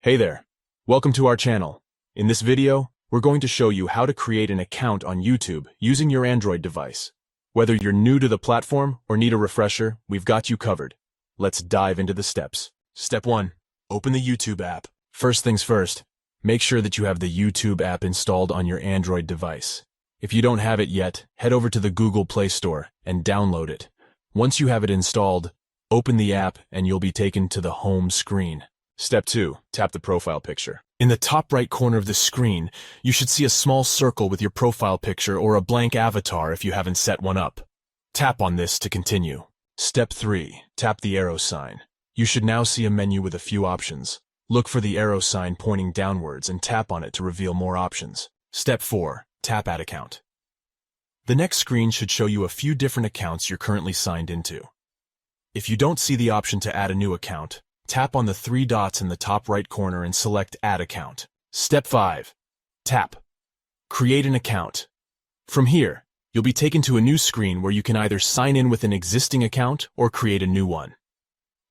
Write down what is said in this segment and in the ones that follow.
Hey there, welcome to our channel. In this video, we're going to show you how to create an account on YouTube using your Android device. Whether you're new to the platform or need a refresher, we've got you covered. Let's dive into the steps. Step 1. Open the YouTube app. First things first, make sure that you have the YouTube app installed on your Android device. If you don't have it yet, head over to the Google Play Store and download it. Once you have it installed, open the app and you'll be taken to the home screen. Step 2. Tap the profile picture. In the top right corner of the screen, you should see a small circle with your profile picture or a blank avatar if you haven't set one up. Tap on this to continue. Step 3. Tap the arrow sign. You should now see a menu with a few options. Look for the arrow sign pointing downwards and tap on it to reveal more options. Step 4. Tap Add Account. The next screen should show you a few different accounts you're currently signed into. If you don't see the option to add a new account, tap on the 3 dots in the top right corner and select Add Account. Step 5. Tap Create an Account. From here, you'll be taken to a new screen where you can either sign in with an existing account or create a new one.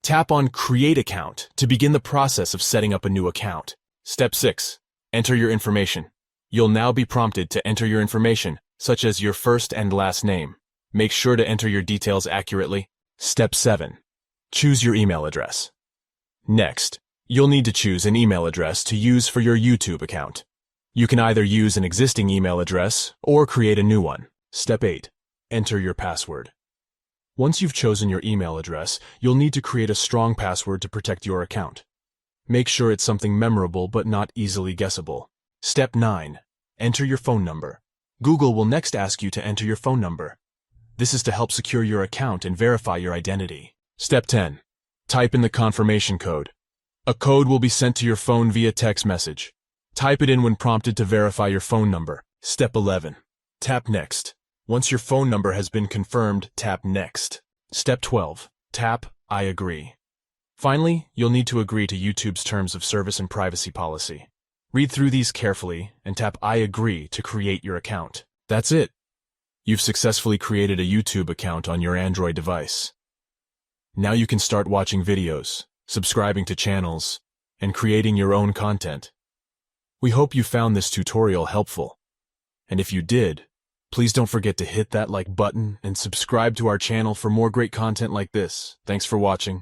Tap on Create Account to begin the process of setting up a new account. Step 6. Enter your information. You'll now be prompted to enter your information, such as your first and last name. Make sure to enter your details accurately. Step 7. Choose your email address. Next, you'll need to choose an email address to use for your YouTube account. You can either use an existing email address or create a new one. Step 8. Enter your password. Once you've chosen your email address, you'll need to create a strong password to protect your account. Make sure it's something memorable but not easily guessable. Step 9. Enter your phone number. Google will next ask you to enter your phone number. This is to help secure your account and verify your identity. Step 10. Type in the confirmation code. A code will be sent to your phone via text message. Type it in when prompted to verify your phone number. Step 11. Tap Next. Once your phone number has been confirmed, tap Next. Step 12. Tap I agree. Finally, you'll need to agree to YouTube's terms of service and privacy policy. Read through these carefully and tap I agree to create your account. That's it. You've successfully created a YouTube account on your Android device. Now you can start watching videos, subscribing to channels, and creating your own content. We hope you found this tutorial helpful. And if you did, please don't forget to hit that like button and subscribe to our channel for more great content like this. Thanks for watching.